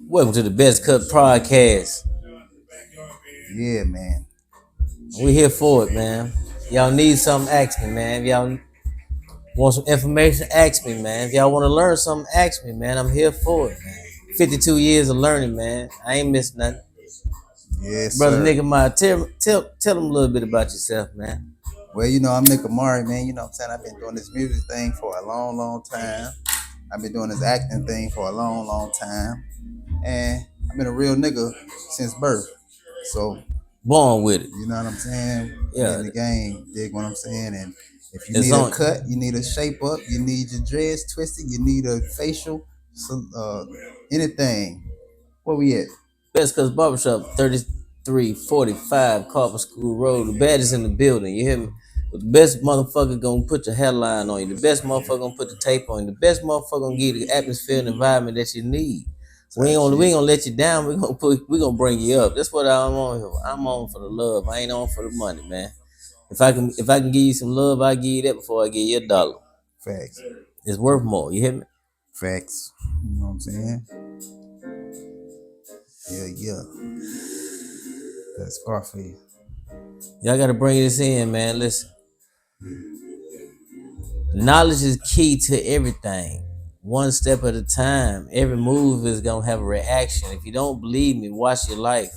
Welcome to the BessCutz Podcast. Yeah, man. We here for it, man. Y'all need something, ask me, man. If y'all want some information, ask me, man. If y'all want to learn something, ask me, man. I'm here for it, man. 52 years of learning, man. I ain't missed nothing. Yes, Brother sir. Nigga, tell them a little bit about yourself, man. Well, I'm Nick Amari, man. You know what I'm saying? I've been doing this music thing for a long, long time. I've been doing this acting thing for a long, long time. And I've been a real nigga since birth. So, Born with it. you know what I'm saying? Yeah. In the game, dig what I'm saying? And if you It's need a on. cut, you need a shape up, you need your dreads twisted, you need a facial, anything. Where we at? BessCutz Barbershop, 3345 Carver School Road. The baddest in the building, you hear me? The best motherfucker gonna put your headline on you. The best motherfucker gonna put the tape on you. The best motherfucker gonna give you the atmosphere and environment that you need. We ain't gonna let you down. We gonna bring you up. That's what I'm on here. I'm on for the love. I ain't on for the money, man. If I can give you some love, I give you that before I give you $1. Facts. It's worth more. You hear me? Facts. You know what I'm saying? Yeah. That's Scarface. Y'all gotta bring this in, man. Listen. Knowledge is key to everything. One step at a time. Every move is gonna have a reaction. If you don't believe me, watch your life.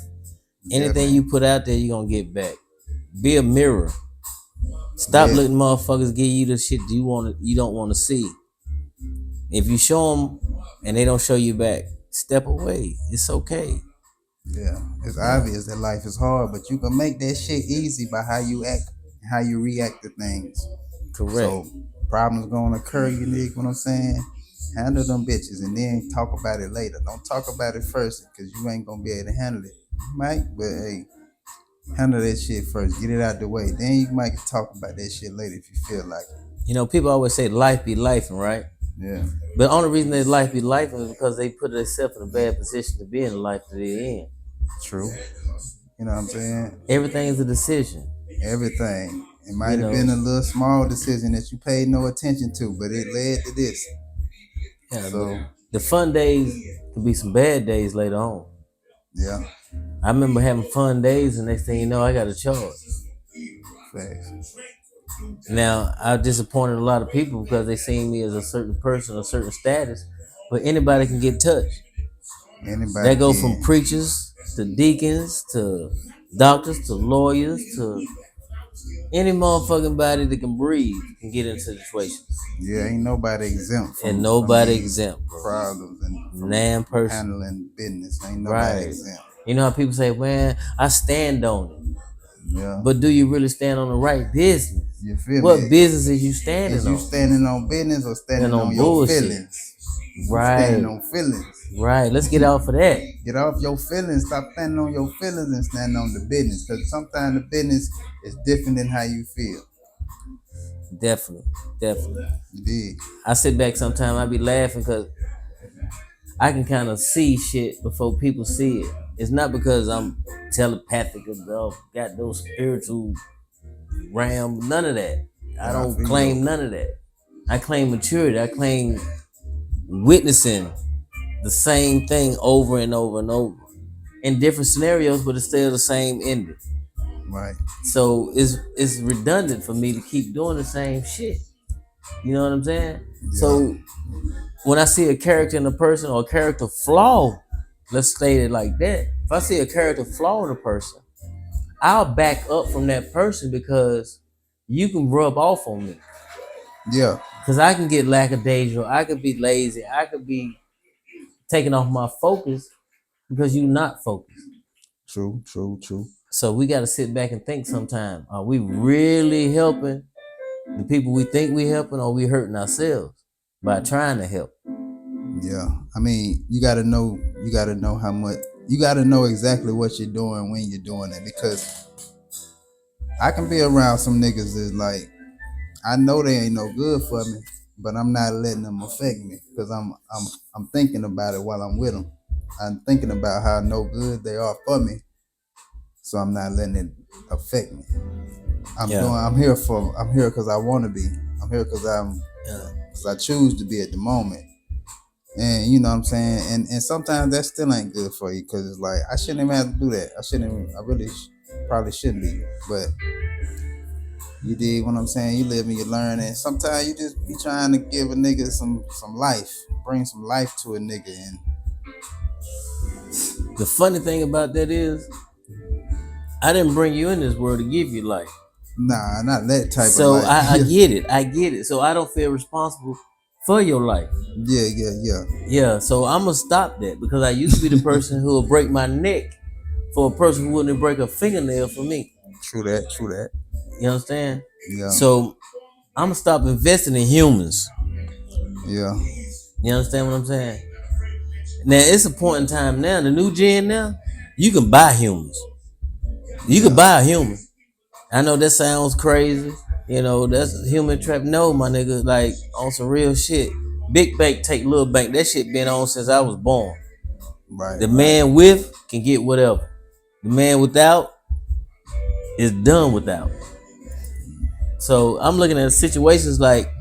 Anything you put out there, you're gonna get back. Be a mirror. Stop letting motherfuckers give you the shit you don't want to see. If you show them and they don't show you back, step away. It's okay. Yeah, it's obvious that life is hard, but you can make that shit easy by how you act, how you react to things. Correct. So problems gonna occur, you dig what I'm saying? Handle them bitches and then talk about it later. Don't talk about it first because you ain't gonna be able to handle it. You might, but hey, handle that shit first. Get it out the way. Then you might talk about that shit later if you feel like it. People always say life be life, right? Yeah. But the only reason that life be life is because they put themselves in a bad position to be in the life that they're in. True. You know what I'm saying? Everything is a decision. Everything. It might have been a little small decision that you paid no attention to, but it led to this. Yeah, so the fun days could be some bad days later on. Yeah. I remember having fun days, and next thing you know, I got a charge. Facts. Now, I disappointed a lot of people because they seen me as a certain person, a certain status, but anybody can get touched. Anybody that go can. From preachers to deacons to doctors to lawyers to any motherfucking body that can breathe can get into situations. Yeah, ain't nobody exempt from, exempt, bro. Problems and handling business. Ain't nobody exempt. You know how people say, man, I stand on it. Yeah. But do you really stand on the right business? You feel what me? Business is you standing on? Is you standing on business or standing on your bullshit? Feelings? Right. Standing on feelings. Right. Let's get off of that. Get off your feelings. Stop standing on your feelings and stand on the business. Because sometimes the business is different than how you feel. Definitely. You did. I sit back sometimes, I be laughing because I can kind of see shit before people see it. It's not because I'm telepathic or got those spiritual realm, none of that. I don't claim none of that. I claim maturity. I claim witnessing the same thing over and over and over in different scenarios, but it's still the same ending. Right. So it's redundant for me to keep doing the same shit. You know what I'm saying? Yeah. So when I see a character in a person or a character flaw, let's state it like that. If I see a character flaw in a person, I'll back up from that person because you can rub off on me. Yeah. Because I can get lackadaisical. I could be lazy. I could be taking off my focus because you're not focused. True. So we got to sit back and think sometime. Are we really helping the people we think we helping, or we hurting ourselves by trying to help? Yeah. I mean, you got to know how much, you got to know exactly what you're doing when you're doing it, because I can be around some niggas that's like, I know they ain't no good for me, but I'm not letting them affect me because I'm thinking about it while I'm with them. I'm thinking about how no good they are for me, so I'm not letting it affect me. I'm here because I want to be. I'm here because I choose to be at the moment. And you know what I'm saying? And sometimes that still ain't good for you because it's like, I shouldn't even have to do that. I really probably shouldn't be. But you dig what I'm saying? You live and you learn. And sometimes you just be trying to give a nigga some life, bring some life to a nigga. And The funny thing about that is, I didn't bring you in this world to give you life. nah, not that type So of life. I get it. I get it. So I don't feel responsible for your life. Yeah. Yeah. So I'm gonna stop that because I used to be the person who would break my neck for a person who wouldn't break a fingernail for me. True that. You understand? Yeah. So I'm gonna stop investing in humans. Yeah. You understand what I'm saying? Now it's a point in time now. The new gen now, you can buy humans. You can buy a human. I know that sounds crazy. You know, that's a human trap. No, my nigga, like on some real shit. Big bank take little bank. That shit been on since I was born. Right. The man with can get whatever. The man without is done without. So I'm looking at situations like,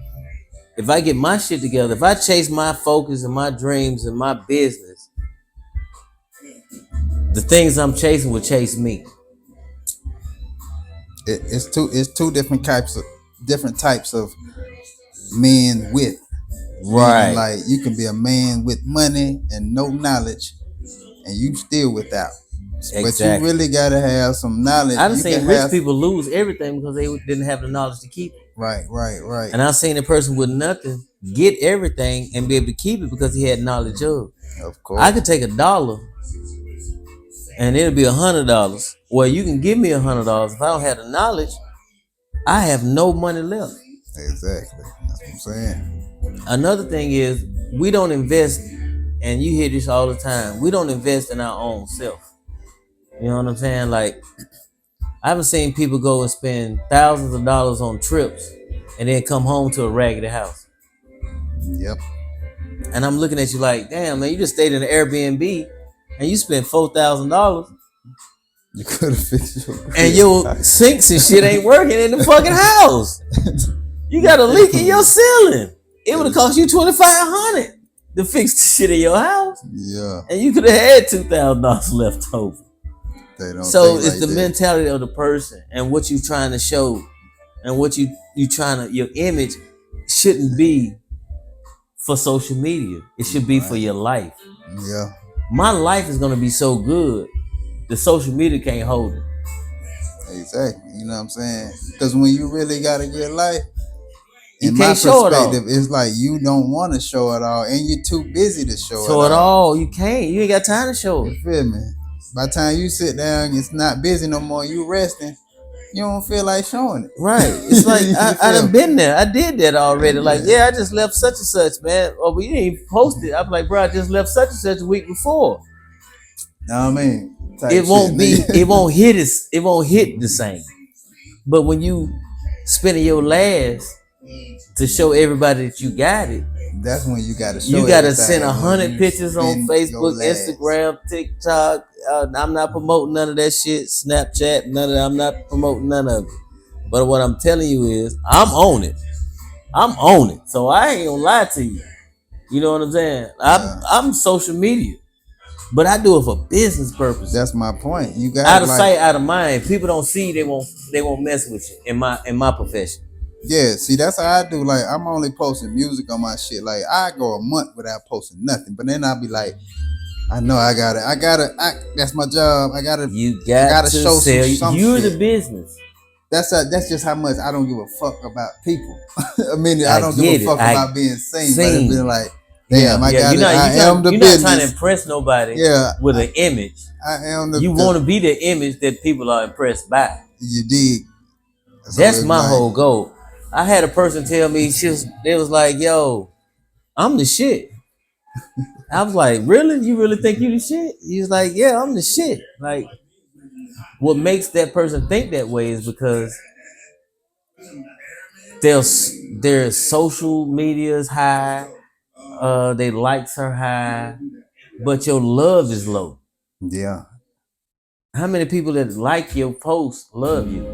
if I get my shit together, if I chase my focus and my dreams and my business, the things I'm chasing will chase me. It's two different types of men with. Right. Meaning, like, you can be a man with money and no knowledge, and you still without. Exactly. But you really gotta have some knowledge. I done seen rich people lose everything because they didn't have the knowledge to keep it. Right. And I've seen a person with nothing get everything and be able to keep it because he had knowledge of. Of course. I could take $1 and it'll be $100. Well, you can give me $100. If I don't have the knowledge, I have no money left. Exactly. That's what I'm saying. Another thing is, we don't invest, and you hear this all the time, we don't invest in our own self. You know what I'm saying? Like, I haven't seen people go and spend thousands of dollars on trips and then come home to a raggedy house. Yep. And I'm looking at you like, damn, man, you just stayed in an Airbnb and you spent $4,000. You could have fixed your crib. And your sinks and shit ain't working in the fucking house. You got a leak in your ceiling. It would have cost you $2,500 to fix the shit in your house. Yeah. And you could have had $2,000 left over. So it's the mentality of the person and what you trying to show, and what you trying to, your image shouldn't be for social media. It should be for your life. Yeah. My life is gonna be so good, the social media can't hold it. Exactly. You know what I'm saying? Because when you really got a good life, in my perspective, it's like you don't want to show it all, and you're too busy to show it all. You can't. You ain't got time to show it. You feel me? By the time you sit down, it's not busy no more. You resting. You don't feel like showing it. Right. It's like I done been there. I did that already. Like, I just left such and such, man. Oh, but you didn't even post it. I'm like, bro, I just left such and such a week before. Know what I mean? It won't it won't hit the same. But when you spending your last to show everybody that you got it, that's when you gotta show. You gotta send 100 pictures on Facebook, Instagram, TikTok. I'm not promoting none of that shit. Snapchat, none of that. I'm not promoting none of it. But what I'm telling you is, I'm on it. So I ain't gonna lie to you. You know what I'm saying? I'm social media, but I do it for business purposes. That's my point. You got out of sight, out of mind. People don't see. They won't mess with you in my profession. Yeah, see, that's how I do. Like, I'm only posting music on my shit. Like, I go a month without posting nothing, but then I'll be like, I know I gotta. That's my job. I gotta show some You're shit. The business. That's just how much I don't give a fuck about people. I mean, I don't give a fuck about being seen. But it's been like, damn, I got it. I am the business. You're not trying to impress nobody. With an image. I am the. You want to be the image that people are impressed by. You dig? That's my whole goal. I had a person tell me, they was like, yo, I'm the shit. I was like, really? You really think you the shit? He was like, yeah, I'm the shit. Like, what makes that person think that way is because their social media is high, their likes are high, but your love is low. Yeah. How many people that like your post love you?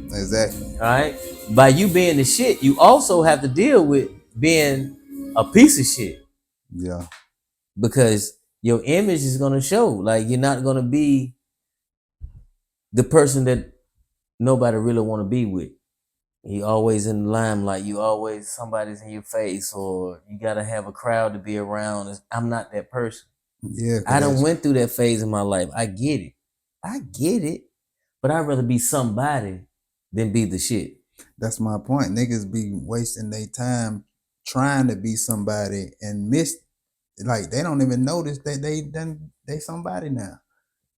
Exactly. All right. By you being the shit, you also have to deal with being a piece of shit. Yeah. Because your image is gonna show. Like you're not gonna be the person that nobody really want to be with. You always in the limelight. You always somebody's in your face, or you gotta have a crowd to be around. I'm not that person. Yeah. I done went through that phase in my life. I get it. But I'd rather be somebody than be the shit. That's my point. Niggas be wasting their time trying to be somebody and miss, like they don't even notice that they somebody now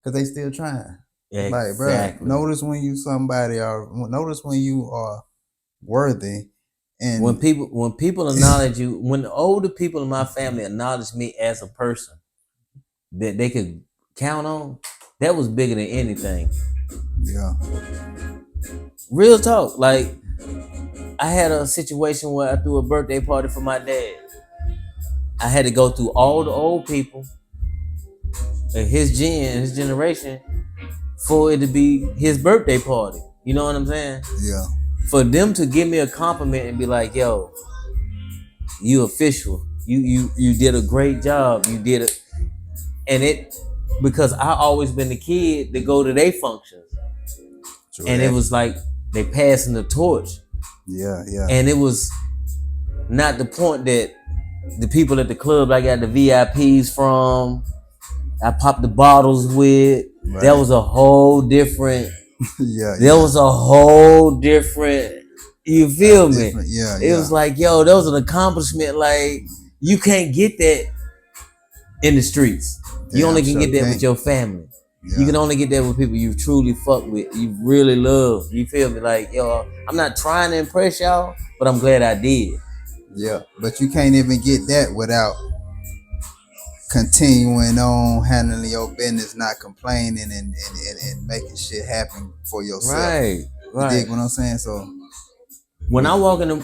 because they still trying. Exactly. Like, bro, notice when you somebody, or notice when you are worthy. And when people acknowledge you, when the older people in my family acknowledge me as a person that they could count on, that was bigger than anything. Yeah. Real talk. Like, I had a situation where I threw a birthday party for my dad. I had to go through all the old people in his generation for it to be his birthday party. You know what I'm saying? Yeah. For them to give me a compliment and be like, yo, you official. You did a great job. You did it. And it, because I always been the kid that go to their functions. True. And it was like they passing the torch. Yeah, yeah. And it was not the point that the people at the club I got the VIPs from, I popped the bottles with, right. That was a whole different, there was a whole different, you feel me? Yeah, it was like, yo, that was an accomplishment. Like, you can't get that in the streets. You only can get that with your family. Yeah. You can only get that with people you truly fuck with, you really love. You feel me? Like, yo, I'm not trying to impress y'all, but I'm glad I did. Yeah, but you can't even get that without continuing on handling your business, not complaining and making shit happen for yourself. Right. You dig what I'm saying? So when I walk in the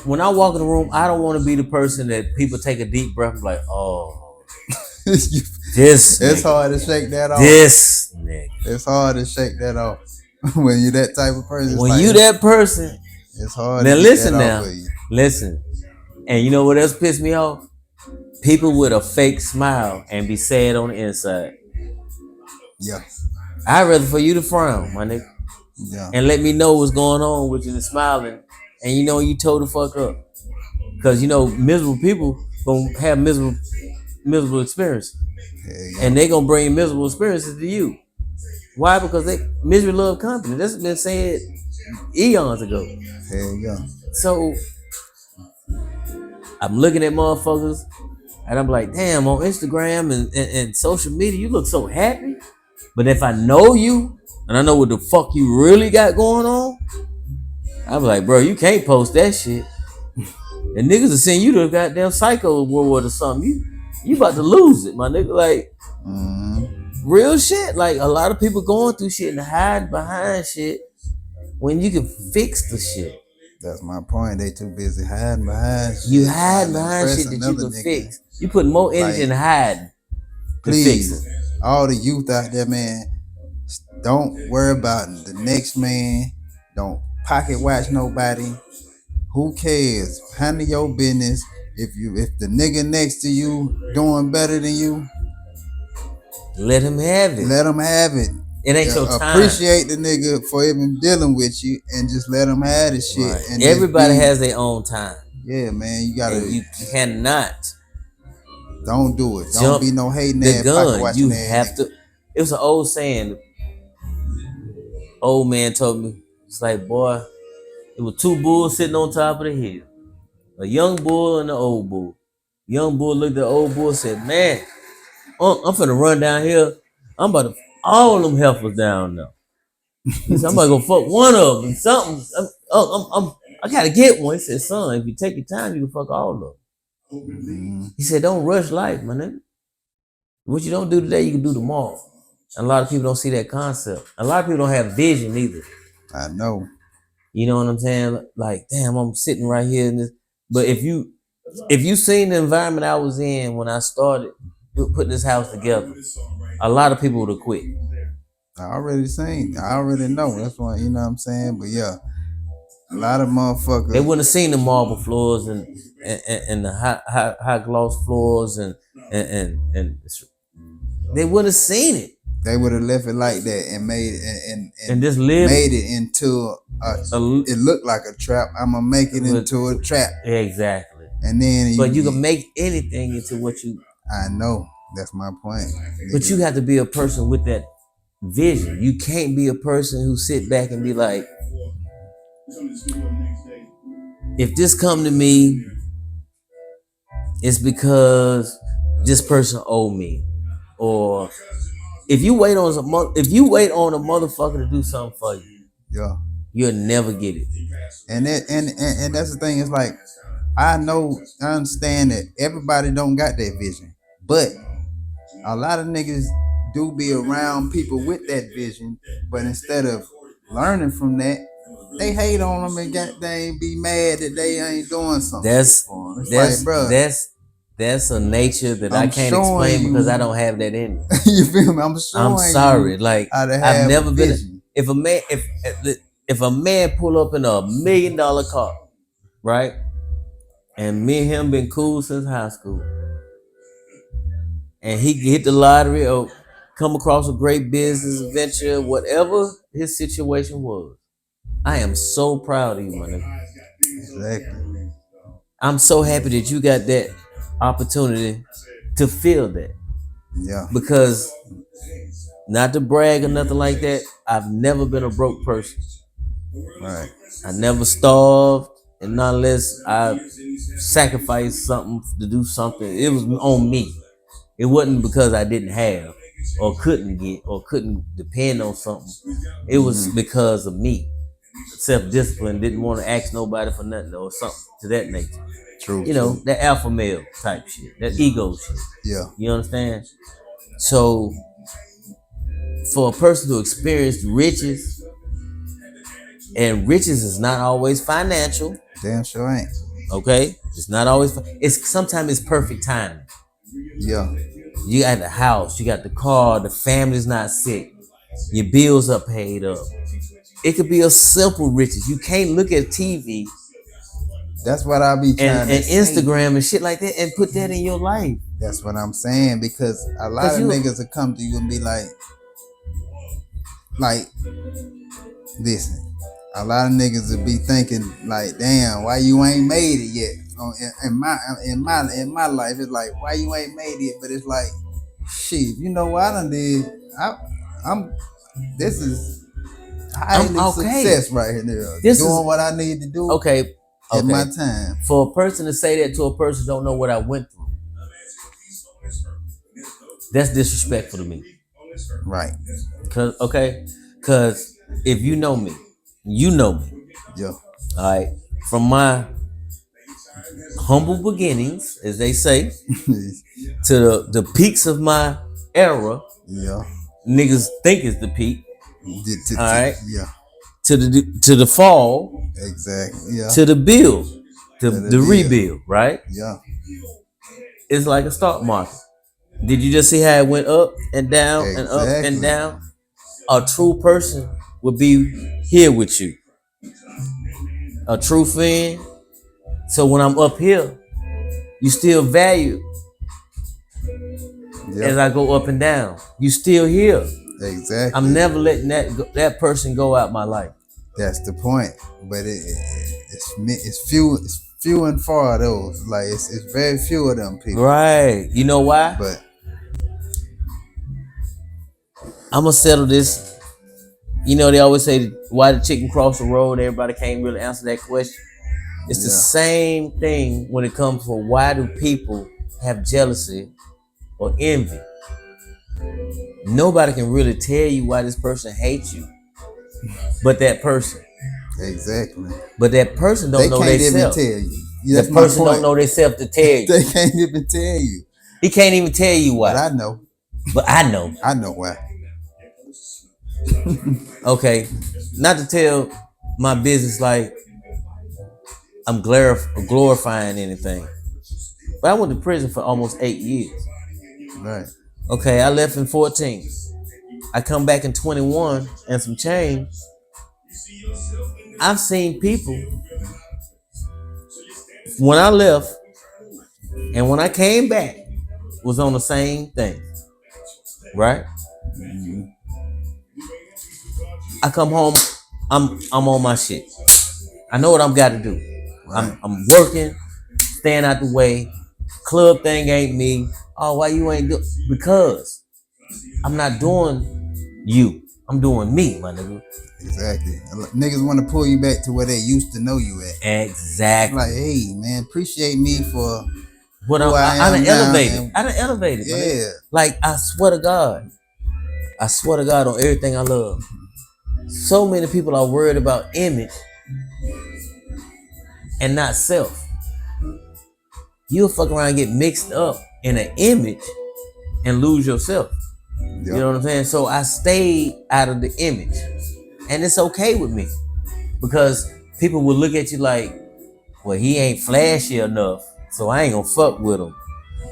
room, I don't want to be the person that people take a deep breath and be like, oh, this. It's hard to shake that off. This nigga. It's hard to shake that off when you that type of person. When you that person, it's hard. Now to listen that now, off for you. Listen, and you know what else pissed me off? People with a fake smile and be sad on the inside. Yeah. I'd rather for you to frown, my nigga. Yeah. And let me know what's going on with you and smiling. And you know you told the fuck up. Cause you know miserable people gonna have miserable experience. Yeah. And they gonna bring miserable experiences to you. Why? Because misery love company. That's been said eons ago. Hell yeah. So I'm looking at motherfuckers and I'm like, damn, on Instagram and social media, you look so happy. But if I know you and I know what the fuck you really got going on, I'm like, bro, you can't post that shit. And niggas are saying you the goddamn psycho world or something. You about to lose it, my nigga. Like, real shit. Like, a lot of people going through shit and hiding behind shit when you can fix the shit. That's my point. They too busy hiding behind shit. You hiding behind shit that you can fix. You put more energy in hiding. Please, all the youth out there, man, don't worry about the next man. Don't pocket watch nobody. Who cares? Handle your business. If the nigga next to you doing better than you, let him have it. Let him have it. It ain't your time. Appreciate the nigga for even dealing with you and just let him have this shit. Right. And everybody has their own time. Yeah, man. You gotta. And you cannot. Don't do it. Don't be no hating ass pocket watching. You have to. It was an old saying. Old man told me, it's like, boy, it was two bulls sitting on top of the hill. A young bull and an old bull. Young bull looked at the old bull and said, man, I'm finna run down here. I'm about to, all them heifers down there. He said, I'm about to go fuck one of them. Something. I gotta get one. He said, son, if you take your time, you can fuck all of them. Mm-hmm. He said, don't rush life, my nigga. What you don't do today, you can do tomorrow. And a lot of people don't see that concept. A lot of people don't have vision either. I know. You know what I'm saying? Like, damn, I'm sitting right here in this. But if you seen the environment I was in when I started putting this house together, a lot of people would have quit. I already know. That's why, you know what I'm saying? But yeah, A lot of motherfuckers. They wouldn't have seen the marble floors and the high gloss floors and they wouldn't have seen it. They would have left it like that and made and just lived made it into it looked like a trap. I'm gonna make it into a trap. Exactly. And then but you can make anything into what you. I know. That's my point. But you have to be a person with that vision. You can't be a person who sit back and be like, if this come to me, it's because this person owe me. Or if you wait on a motherfucker to do something for you, yeah, you'll never get it. And that's the thing. It's like I understand that everybody don't got that vision, but a lot of niggas do be around people with that vision, but instead of learning from that, they hate on them and they ain't be mad that they ain't doing something. That's a nature that I can't explain because I don't have that in me. You feel me? I'm sorry. Like I've never been. If a man pull up in $1 million car, right, and me and him been cool since high school, and he hit the lottery or come across a great business venture, whatever his situation was, I am so proud of you, my nigga. Exactly. I'm so happy that you got that opportunity to feel that. Yeah. Because, not to brag or nothing like that, I've never been a broke person. Right. I never starved, and not unless I sacrificed something to do something. It was on me. It wasn't because I didn't have or couldn't get or couldn't depend on something. It was because of me. Self-discipline, didn't want to ask nobody for nothing or something to that nature. True. You know, that alpha male type shit, that ego shit. Yeah. You understand? So, for a person to experience riches, and riches is not always financial. Damn sure ain't. Okay? It's not always, sometimes it's perfect timing. Yeah. You got the house, you got the car, the family's not sick, your bills are paid up. It could be a simple riches. You can't look at TV. That's what I be trying to and Instagram and shit like that and put that in your life. That's what I'm saying, because a lot of niggas will come to you and be like, listen, a lot of niggas will be thinking like, damn, why you ain't made it yet? In my life, it's like, why you ain't made it? But it's like, shit, you know what I done did? This is highly success right here. Doing what I need to do. Okay. At my time. For a person to say that to a person who don't know what I went through, that's disrespectful to me. Right. Cause if you know me, you know me. Yeah. All right. From my humble beginnings, as they say, to the peaks of my era. Yeah. Niggas think it's the peak. All right. Yeah. To the fall. Exactly. Yeah. To the build. To the rebuild, right? Yeah. It's like a stock market. Did you just see how it went up and down and up and down? A true person would be here with you. A true friend. So when I'm up here, you still value. Yep. As I go up and down, you still here. Exactly. I'm never letting that person go out my life. That's the point. But it's few and far those. Like it's very few of them people. Right. You know why? But I'm gonna settle this. You know, they always say why the chicken crossed the road. Everybody can't really answer that question. It's the same thing when it comes to why do people have jealousy or envy. Nobody can really tell you why this person hates you, but that person. Exactly. But that person don't know they self. They can't even tell you. That person don't know they self to tell you. They can't even tell you. He can't even tell you why. But I know. But I know. I know why. Okay, not to tell my business like I'm glorifying anything, but I went to prison for almost 8 years. Right. Okay, I left in 14. I come back in 21 and some change. I've seen people when I left and when I came back was on the same thing, right? Mm-hmm. I come home, I'm on my shit. I know what I'm got to do. Right. I'm working, staying out the way. Club thing ain't me. Oh, why you ain't do? Because I'm not doing you. I'm doing me, my nigga. Exactly. Niggas want to pull you back to where they used to know you at. Exactly. Like, hey, man, appreciate me for what who I am done now, elevated. and I done elevated. yeah. Like, I swear to God on everything I love. So many people are worried about image and not self. You'll fuck around and get mixed up in an image and lose yourself. Yep. You know what I'm saying? So I stayed out of the image. And it's okay with me. Because people will look at you like, well, he ain't flashy enough, so I ain't gonna fuck with him.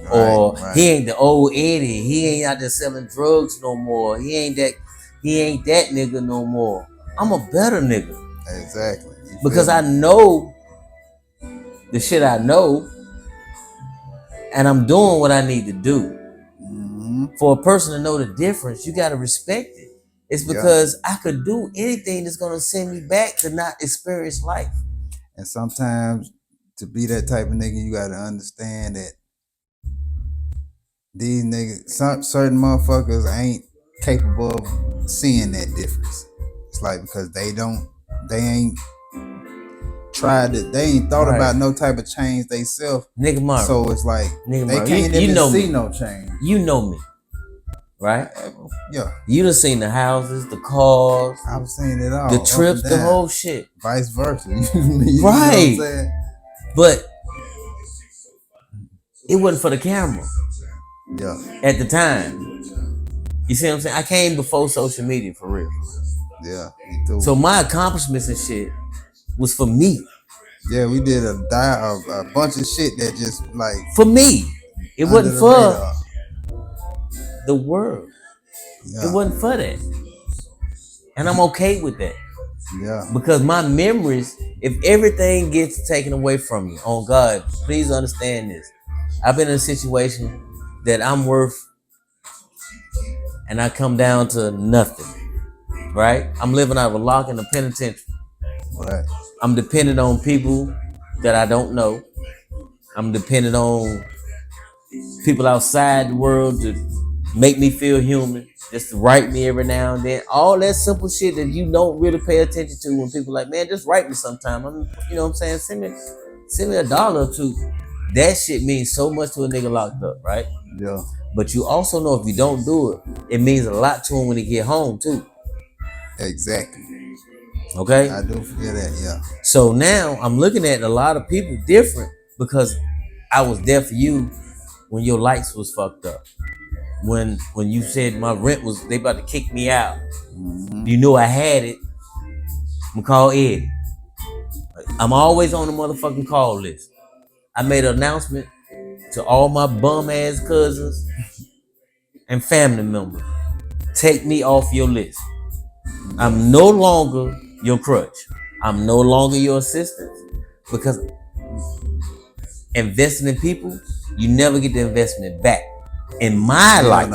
Right. He ain't the old Eddie. He ain't out there selling drugs no more. He ain't that nigga no more. I'm a better nigga. Exactly. Because I know the shit I know, and I'm doing what I need to do. Mm-hmm. For a person to know the difference, you gotta respect it. It's because I could do anything that's gonna send me back to not experience life. And sometimes to be that type of nigga, you gotta understand that these niggas, certain motherfuckers ain't capable of seeing that difference. It's like because they ain't tried it, they ain't thought about no type of change they self. Nigga Marvin. So it's like nigga they Marvin. can't even see no change. You know me. Right? Yeah. You done seen the houses, the cars. I've seen it all. The trips, the whole shit. Vice versa. You right. Know what I'm saying? But it wasn't for the camera. Yeah. At the time. You see what I'm saying? I came before social media for real. Yeah, me too. So my accomplishments and shit was for me. Yeah, we did a bunch of shit that just like for me. It wasn't for the world. Yeah. It wasn't for that. And I'm okay with that. Yeah. Because my memories, if everything gets taken away from you, on God, please understand this. I've been in a situation that I'm worth, and I come down to nothing. Right? I'm living out of a lock in the penitentiary. Right. I'm dependent on people that I don't know. I'm dependent on people outside the world to make me feel human, just to write me every now and then. All that simple shit that you don't really pay attention to when people like, man, just write me sometime. You know what I'm saying? Send me $1 or $2. That shit means so much to a nigga locked up, right? Yeah. But you also know if you don't do it, it means a lot to him when he get home too. Exactly. Okay? I do feel that, yeah. So now I'm looking at a lot of people different because I was there for you when your lights was fucked up. When you said my rent was, they about to kick me out. Mm-hmm. You knew I had it. I'm call Eddie. I'm always on the motherfucking call list. I made an announcement to all my bum ass cousins and family members. Take me off your list. I'm no longer your crutch. I'm no longer your assistant. Because investing in people, you never get the investment back. In my life.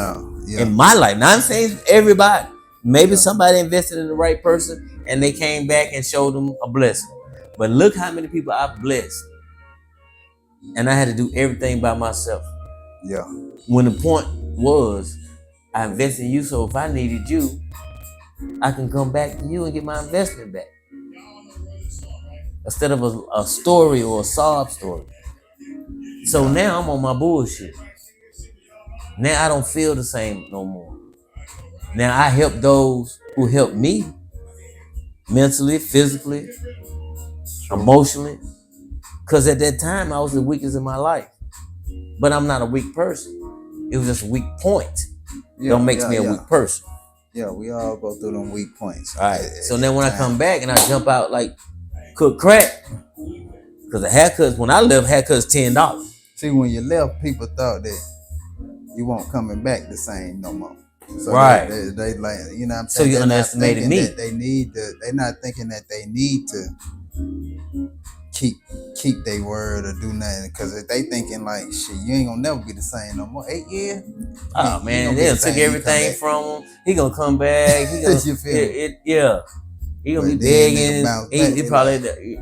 Yeah. In my life. Now I'm saying everybody. Maybe somebody invested in the right person and they came back and showed them a blessing. But look how many people I've blessed. And I had to do everything by myself. Yeah. When the point was, I invested in you, so if I needed you, I can come back to you and get my investment back. Instead of a story or a sob story. So now I'm on my bullshit. Now I don't feel the same no more. Now I help those who help me mentally, physically, emotionally. Because at that time I was the weakest in my life. But I'm not a weak person. It was just a weak point. Don't make me a weak person. Yeah, we all go through them weak points. All right. So then when I come back and I jump out like cook crack, because the haircuts, when I left, haircuts $10. See, when you left, people thought that you weren't coming back the same no more. So right. they like, you know what I'm So saying? you underestimated me. They're not thinking that they need to keep their word or do nothing. Because if they thinking like, shit, you ain't gonna never be the same no more. 8 years? Oh man, they done took everything from him. He gonna come back. He gonna, you feel me? yeah. He gonna But be then begging. nigga bounce back, He they probably like,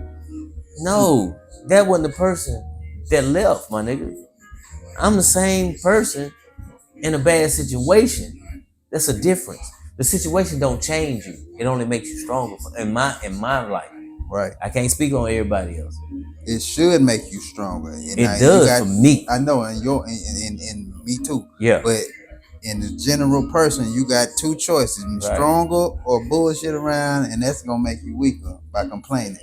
no. That wasn't the person that left, my nigga. I'm the same person in a bad situation. That's a difference. The situation don't change you. It only makes you stronger. In my life, right. I can't speak on everybody else. It should make you stronger. And it does for me. I know, and me too. Yeah. But in the general person, you got two choices: be stronger or bullshit around, and that's gonna make you weaker by complaining.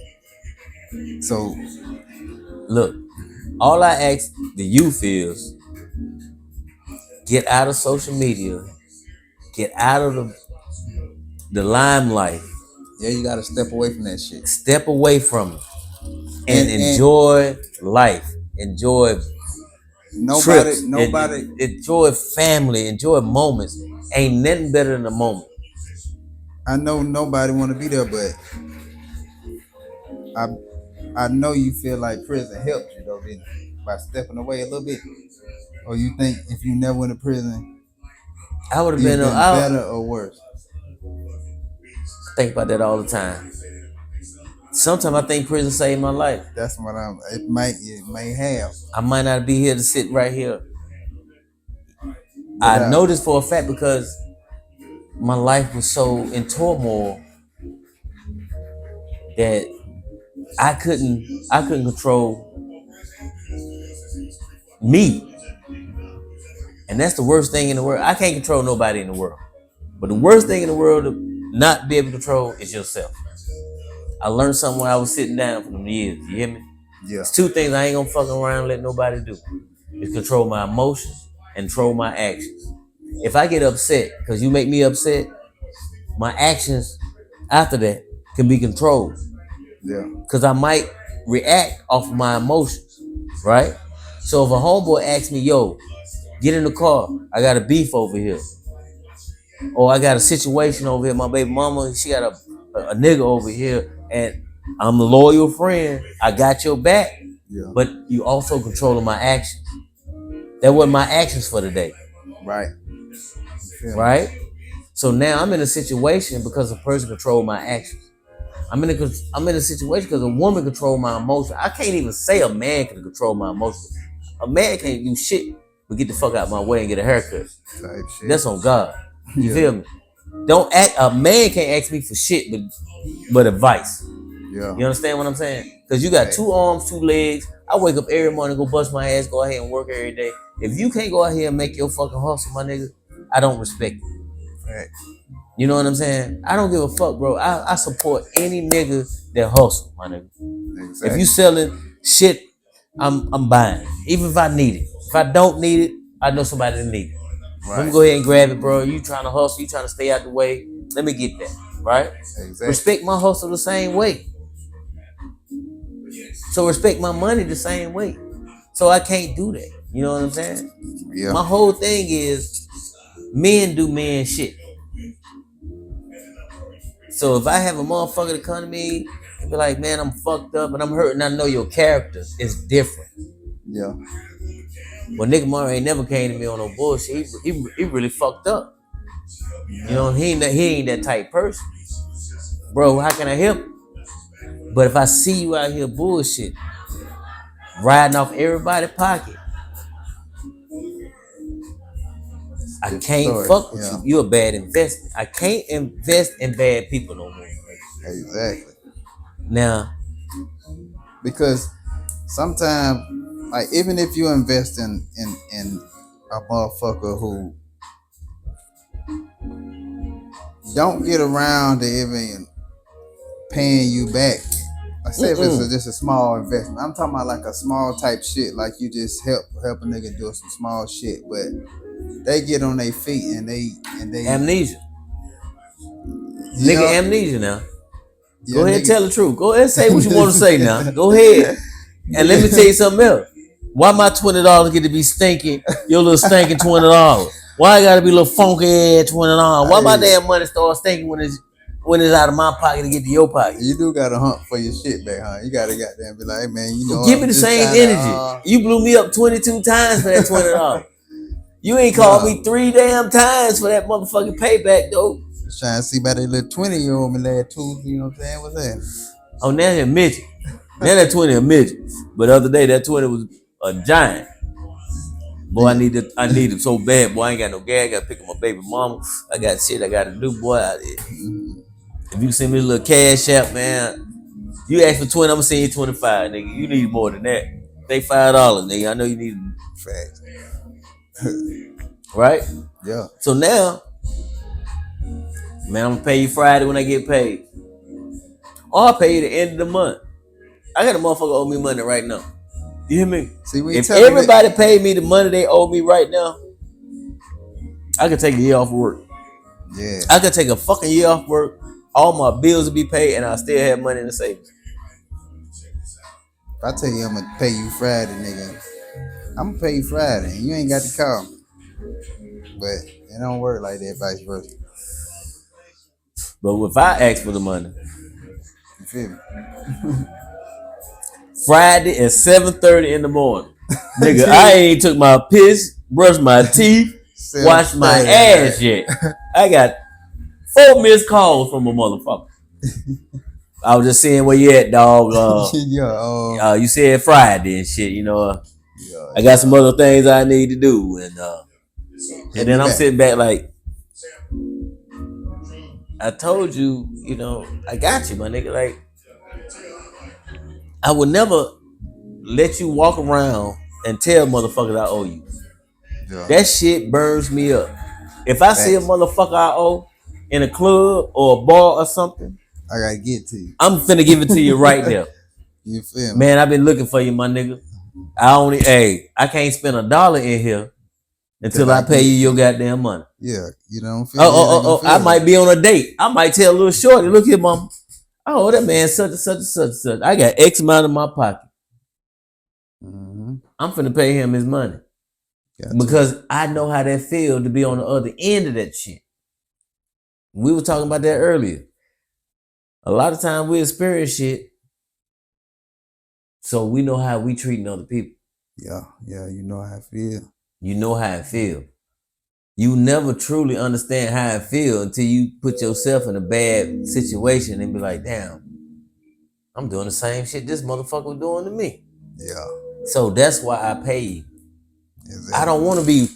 So, look, all I ask the youth is get out of social media, get out of the limelight. Yeah, you gotta step away from that shit. Step away from it and enjoy life. Enjoy trips. Nobody. Enjoy family. Enjoy moments. Ain't nothing better than a moment. I know nobody want to be there, but I know you feel like prison helped you though, didn't it? By stepping away a little bit. Or you think if you never went to prison, I would have been better or worse? Think about that all the time. Sometimes I think prison saved my life. That's what it may have. I might not be here to sit right here. I know this for a fact because my life was so in turmoil that I couldn't control me. And that's the worst thing in the world. I can't control nobody in the world. But the worst thing in the world to not be able to control is yourself. I learned something when I was sitting down for them years. You hear me? Yeah. It's two things I ain't gonna fuck around and let nobody do. It's control my emotions and control my actions. If I get upset because you make me upset, my actions after that can be controlled. Yeah. Because I might react off of my emotions, right? So if a homeboy asks me, yo, get in the car, I got a beef over here. Or I got a situation over here, my baby mama, she got a nigga over here, and I'm a loyal friend. I got your back, but you also controlling my actions. That wasn't my actions for the day. Right. Right? So now I'm in a situation because a person controlled my actions. I'm in a situation because a woman controlled my emotions. I can't even say a man can control my emotions. A man can't do shit but get the fuck out of my way and get a haircut. That's on God. You feel me? A man can't ask me for shit but advice. Yeah. You understand what I'm saying? Because you got 2 arms, 2 legs. I wake up every morning, go bust my ass, go out here and work every day. If you can't go out here and make your fucking hustle, my nigga, I don't respect you. Right. You know what I'm saying? I don't give a fuck, bro. I support any nigga that hustle, my nigga. Exactly. If you selling shit, I'm buying. Even if I need it. If I don't need it, I know somebody that need it. Right. Let me go ahead and grab it, bro. You trying to hustle, you trying to stay out the way. Let me get that, right? Exactly. Respect my hustle the same way. So respect my money the same way. So I can't do that. You know what I'm saying? Yeah. My whole thing is men do men shit. So if I have a motherfucker to come to me and be like, man, I'm fucked up and I'm hurting, I know your character is different. Yeah. Well, nigga Murray ain't never came to me on no bullshit. He really fucked up. You know, he ain't that type person. Bro, how can I help? But if I see you out here bullshit, riding off everybody's pocket, I can't fuck with you. You're a bad investment. I can't invest in bad people no more. Exactly. Now, because sometimes, like, even if you invest in a motherfucker who don't get around to even paying you back. I say if it's just a small investment. I'm talking about like a small type shit, like you just help a nigga do some small shit, but they get on their feet and they amnesia. Nigga amnesia now. Go ahead and tell the truth. Go ahead and say what you want to say now. Go ahead. And let me tell you something else. Why my $20 get to be stinking? Your little stinking $20. Why Why I gotta be a little funky at $20? Why my damn money start stinking when it's out of my pocket to get to your pocket? You do gotta hunt for your shit back, huh? You gotta goddamn be like, hey, man, you know, give me the same energy. You blew me up 22 times for that $20. You ain't called me 3 damn times for that motherfucking payback, though. Trying to see about that little 20 you owe me last Tuesday, you know what I'm saying? What's that? Oh, now that midget. Now that 20 a midget. But the other day, that 20 was a giant. Boy, I need it so bad. Boy, I ain't got no gas. I got to pick up my baby mama. I got shit I got to do, boy. If you send me a little cash out, man, you ask for 20, I'm going to send you 25, nigga. You need more than that. They $5, nigga. I know you need facts. Right? Yeah. So now, man, I'm going to pay you Friday when I get paid. Or I'll pay you the end of the month. I got a motherfucker owe me money right now. You hear me? See, if everybody paid me the money they owe me right now, I could take a year off work. Yeah. I could take a fucking year off work. All my bills will be paid, and I still have money in the savings. If I tell you I'm gonna pay you Friday, nigga, I'm gonna pay you Friday, and you ain't got to call me. But it don't work like that, vice versa. But if I ask for the money, you feel me? Friday at 7:30 in the morning, nigga, I ain't took my piss, brushed my teeth, washed my ass yet. I got 4 missed calls from a motherfucker. I was just saying where you at, dog. You said Friday and shit, you know. I got some other things I need to do, and then I'm sitting back like, I told you, you know, I got you, my nigga. Like, I would never let you walk around and tell motherfuckers I owe you. Yeah. That shit burns me up. If I see a motherfucker I owe in a club or a bar or something, I gotta get to you. I'm finna give it to you right there. You feel me? Man, I've been looking for you, my nigga. I can't spend $1 in here until I pay you your goddamn money. Yeah, you don't feel I might be on a date. I might tell a little shorty, look here, mama. Oh, that man such and such and such and such. I got X amount in my pocket. Mm-hmm. I'm finna pay him his money. Because I know how that feels to be on the other end of that shit. We were talking about that earlier. A lot of times we experience shit, so we know how we treating other people. Yeah, you know how I feel. You know how it feel. You never truly understand how it feel until you put yourself in a bad situation and be like, damn, I'm doing the same shit this motherfucker was doing to me. Yeah. So that's why I pay you. Exactly. I don't want to be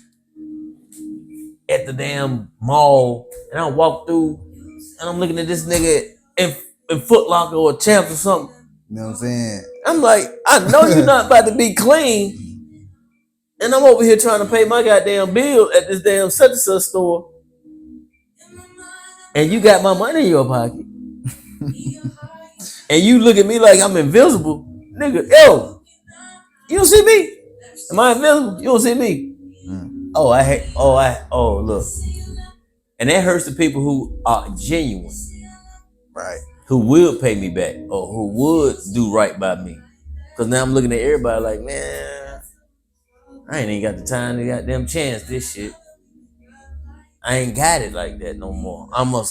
at the damn mall and I walk through and I'm looking at this nigga in Foot Locker or Champs or something. You know what I'm saying? I'm like, I know you're not about to be clean. And I'm over here trying to pay my goddamn bill at this damn such and such store. And you got my money in your pocket. And you look at me like I'm invisible. Nigga, yo, you don't see me? Am I invisible? You don't see me? Look. And that hurts the people who are genuine. Right. Who will pay me back or who would do right by me. Because now I'm looking at everybody like, man, I ain't even got the time to goddamn chance this shit. I ain't got it like that no more. I'm a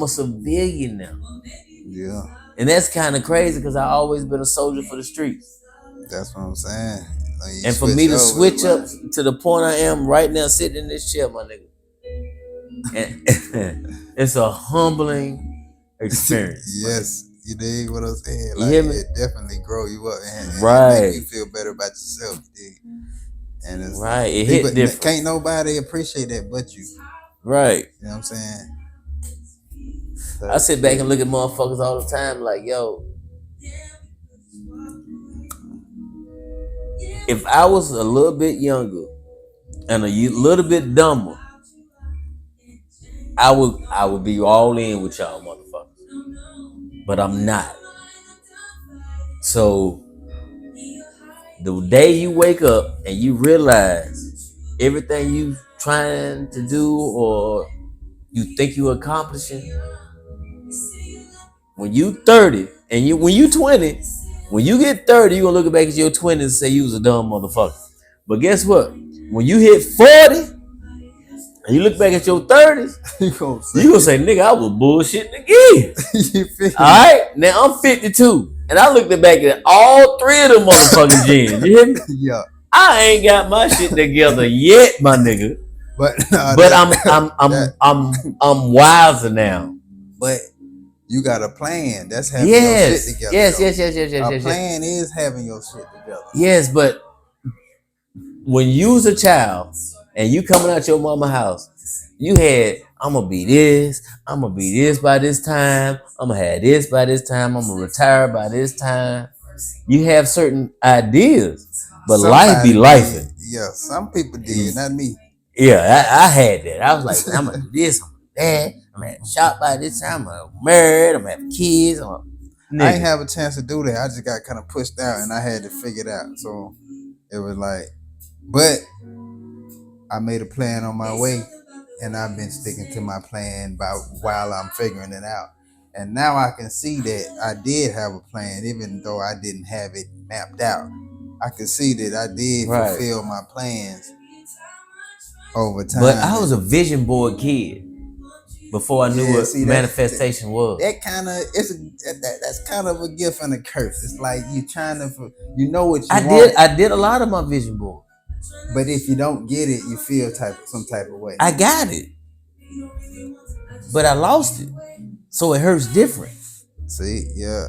civilian now. Yeah. And that's kind of crazy because I always been a soldier for the streets. That's what I'm saying. Like, and for me to switch up to the point I am right now, sitting in this chair, my nigga, and it's a humbling experience. Yes. You dig what I'm saying? Like, you hear me? It definitely grow you up and right. Make you feel better about yourself, dig? And it's right. It hit different. Can't nobody appreciate that but you. Right. You know what I'm saying? So, I sit back and look at motherfuckers all the time like, yo, if I was a little bit younger and a little bit dumber, I would be all in with y'all motherfuckers. But I'm not. So the day you wake up and you realize everything you trying to do or you think you accomplishing, when you 30 and when you 20, when you get 30, you're gonna look back at your 20s and say you was a dumb motherfucker. But guess what? When you hit 40, And you look back at your 30s, you gonna say, nigga, I was bullshitting again. You feel me? Alright? Now I'm 52. And I looked back at all three of them motherfucking gens. You hear me? Yeah. I ain't got my shit together yet, my nigga. But I'm wiser now. But you got a plan. That's having your shit together. Yes. A plan is having your shit together. Yes, but when you was a child and you coming out your mama house, you had, I'm gonna be this by this time, I'm gonna have this by this time, I'm gonna retire by this time. You have certain ideas, but life be lifing. Yeah, some people did, not me. Yeah, I had that. I was like, I'm gonna do this, I'm gonna do that, I'm gonna have a shop by this time, I'm gonna married, I'm gonna have kids. I didn't have a chance to do that. I just got kind of pushed out and I had to figure it out. So it was like, but I made a plan on my way and I've been sticking to my plan while I'm figuring it out. And now I can see that I did have a plan, even though I didn't have it mapped out. I can see that I did fulfill my plans over time. But I was a vision board kid before I knew what manifestation was. That's kind of a gift and a curse. It's like you trying to, you know what you want. I did a lot of my vision board. But if you don't get it, you feel some type of way. I got it, but I lost it, so it hurts different. See, yeah.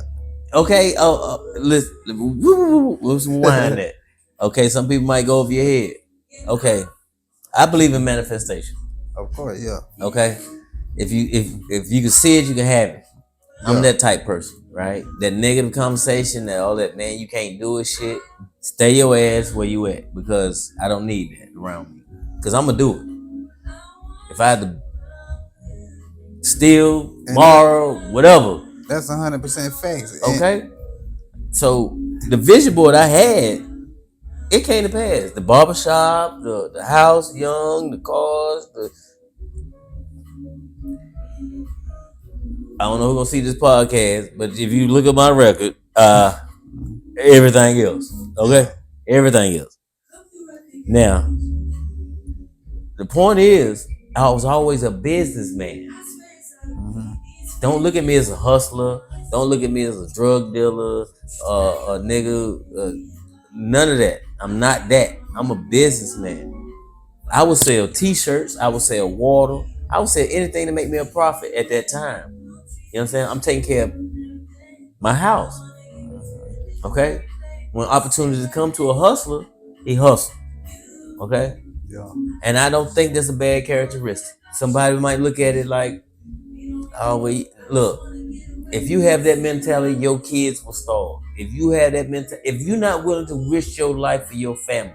Okay. Let's rewind that. Okay, some people might go over your head. Okay, I believe in manifestation. Of course, yeah. Okay, if you can see it, you can have it. I'm that type person, right? That negative conversation, that all that, man, you can't do it shit. Stay your ass where you at, because I don't need that around me. Because I'm going to do it. If I had to steal, borrow, whatever. That's 100% facts. Okay? So the vision board I had, it came to pass. The barbershop, the house, young, the cars, I don't know who's going to see this podcast, but if you look at my record, everything else. Okay? Everything else. Now, the point is, I was always a businessman. Mm-hmm. Don't look at me as a hustler. Don't look at me as a drug dealer, a nigga. None of that. I'm not that. I'm a businessman. I would sell t-shirts. I would sell water. I would sell anything to make me a profit at that time. You know what I'm saying? I'm taking care of my house. Okay? When opportunities come to a hustler, he hustles. Okay? Yeah. And I don't think that's a bad characteristic. Somebody might look at it like, oh, well, look, if you have that mentality, your kids will starve. If you have that mentality, if you're not willing to risk your life for your family,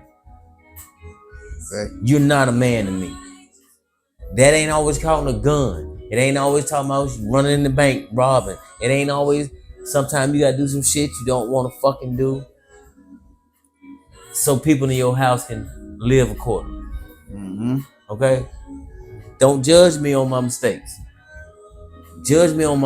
you're not a man to me. That ain't always calling a gun. It ain't always talking about running in the bank, robbing. It ain't always, sometimes you gotta do some shit you don't want to fucking do, so people in your house can live accordingly. Mm-hmm. Okay? Don't judge me on my mistakes. Judge me on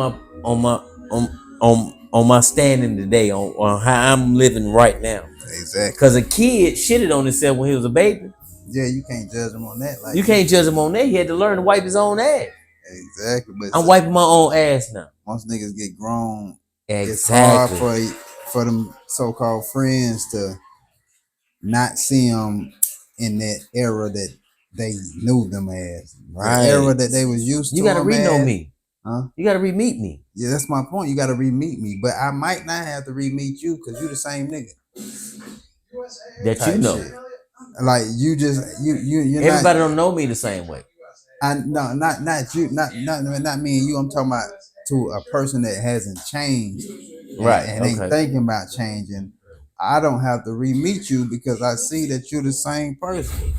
my standing today, on how I'm living right now. Exactly. Because a kid shitted on himself when he was a baby. Yeah, you can't judge him on that. You can't judge him on that. He had to learn to wipe his own ass. Exactly. But I'm wiping my own ass now. Once niggas get grown, exactly, it's hard for them so-called friends to not see them in that era that they knew them as. Right. The era that they was used to. You gotta re-know me. Huh? You gotta re-meet me. Yeah, that's my point. You gotta re-meet me. But I might not have to re-meet you because you the same nigga. That you know. Shit. Like you everybody don't know me the same way. Not you, not me and you. I'm talking about to a person that hasn't changed, right? And ain't thinking about changing. I don't have to re-meet you because I see that you're the same person.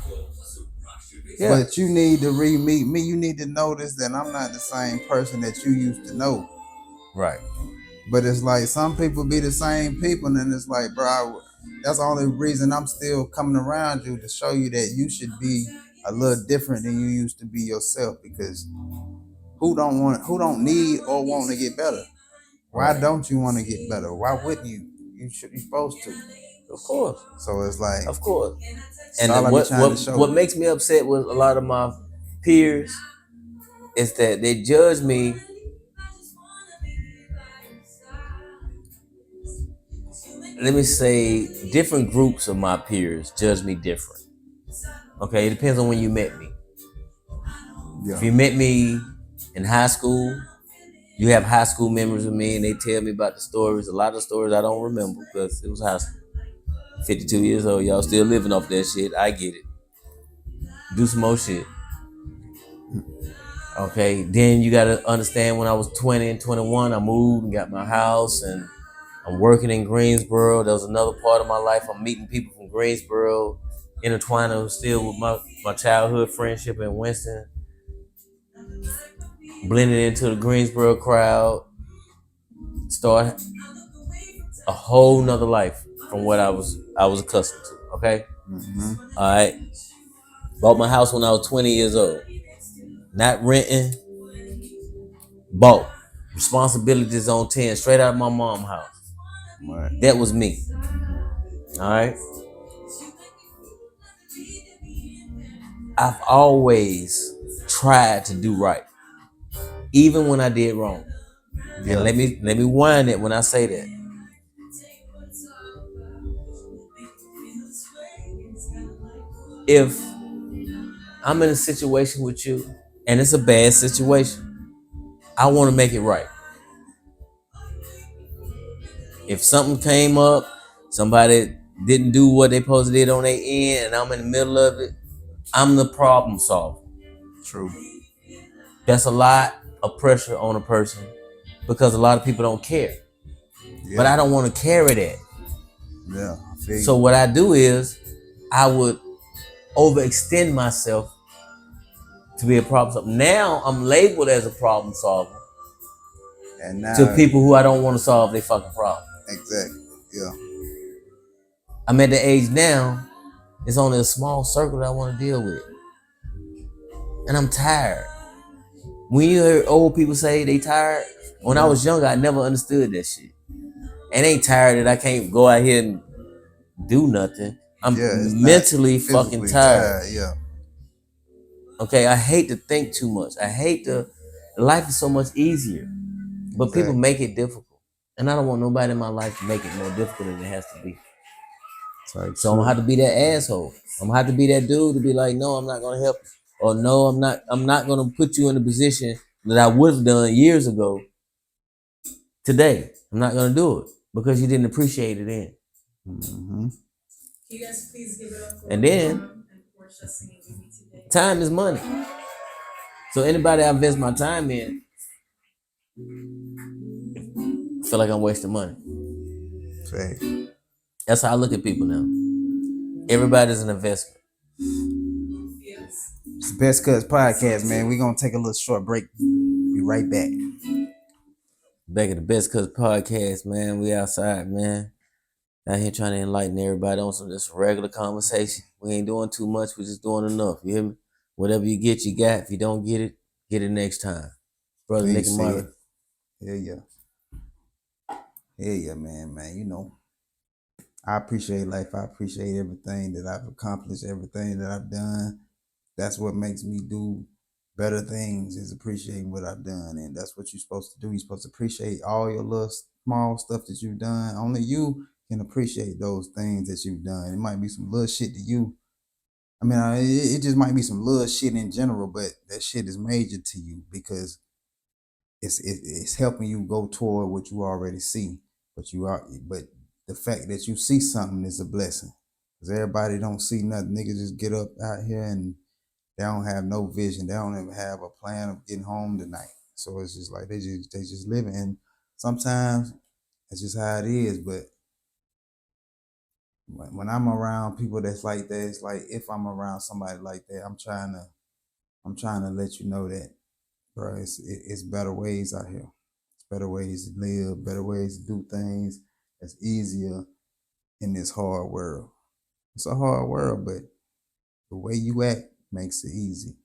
Yeah. But you need to re-meet me. You need to notice that I'm not the same person that you used to know. Right. But it's like some people be the same people, and it's like, bro, that's the only reason I'm still coming around you, to show you that you should be a little different than you used to be yourself. Because who don't need or want to get better? Why don't you want to get better? Why wouldn't you? You should be supposed to. Of course. So it's like, of course. And what makes me upset with a lot of my peers is that they judge me. Let me say, different groups of my peers judge me different. Okay, it depends on when you met me. Yeah. If you met me in high school, you have high school memories with me, and they tell me about the stories. A lot of the stories I don't remember because it was high school. 52 years old, y'all still living off that shit. I get it. Do some more shit. Okay, then you gotta understand when I was 20 and 21, I moved and got my house, and I'm working in Greensboro. That was another part of my life. I'm meeting people from Greensboro, intertwining still with my childhood friendship in Winston, blending into the Greensboro crowd, start a whole nother life from what I was accustomed to. Okay, all right. Bought my house when I was 20 years old. Not renting, bought. Responsibilities on 10, straight out of my mom's house. Right. That was me. All right. I've always tried to do right, even when I did wrong. Yeah. And let me wind it when I say that. If I'm in a situation with you and it's a bad situation, I want to make it right. If something came up, somebody didn't do what they supposed to did on their end, and I'm in the middle of it, I'm the problem solver. True. That's a lot of pressure on a person because a lot of people don't care. Yeah. But I don't want to carry that. Yeah. I feel So you. what I do is I would overextend myself to be a problem solver. Now I'm labeled as a problem solver And now, to people who I don't want to solve their fucking problem. exactly. Yeah. I'm at the age now, it's only a small circle that I want to deal with. And I'm tired. When you hear old people say they tired, when I was younger, I never understood that shit. And ain't tired that I can't go out here and do nothing. I'm mentally fucking tired. Yeah. Okay, I hate to think too much. Life is so much easier. But people make it difficult. And I don't want nobody in my life to make it more difficult than it has to be. So I'm gonna have to be that asshole. I'm gonna have to be that dude to be like, no, I'm not gonna help you. Or no, I'm not gonna put you in a position that I would have done years ago today. I'm not gonna do it because you didn't appreciate it then. Mm-hmm. You guys please give it up for and then time is money. So anybody I invest my time in, I feel like I'm wasting money. Right. That's how I look at people now. Everybody's an investment. It's the BessCutz Podcast, man. We're gonna take a little short break. Be right back. Back at the BessCutz Podcast, man. We outside, man. Out here trying to enlighten everybody on some just regular conversation. We ain't doing too much. We're just doing enough. You hear me? Whatever you get, you got. If you don't get it next time. Brother Nick and Marlon. Yeah, man. You know, I appreciate life. I appreciate everything that I've accomplished, everything that I've done. That's what makes me do better things, is appreciating what I've done. And that's what you're supposed to do. You're supposed to appreciate all your little small stuff that you've done. Only you can appreciate those things that you've done. It might be some little shit to you. I mean, it just might be some little shit in general, but that shit is major to you because it's helping you go toward what you already see. But the fact that you see something is a blessing. Because everybody don't see nothing. Niggas just get up out here and they don't have no vision. They don't even have a plan of getting home tonight. So it's just like they just living. And sometimes it's just how it is. But when I'm around people that's like that, it's like if I'm around somebody like that, I'm trying to let you know that, bro, it's better ways out here. It's better ways to live, better ways to do things. It's easier in this hard world. It's a hard world, but the way you act makes it easy.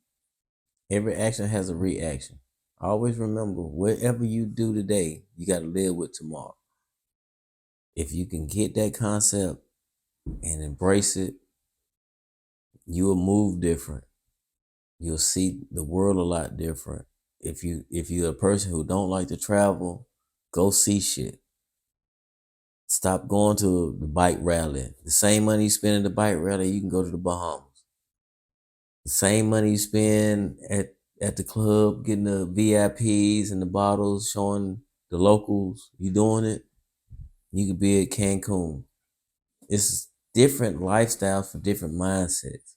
Every action has a reaction. Always remember, whatever you do today, you got to live with tomorrow. If you can get that concept and embrace it, you will move different. you'll see the world a lot different. If you're a person who don't like to travel, go see shit. Stop going to the bike rally. The same money you spend at the bike rally, you can go to the Bahamas. The same money you spend at the club, getting the VIPs and the bottles, showing the locals you doing it, you could be at Cancun. It's different lifestyles for different mindsets.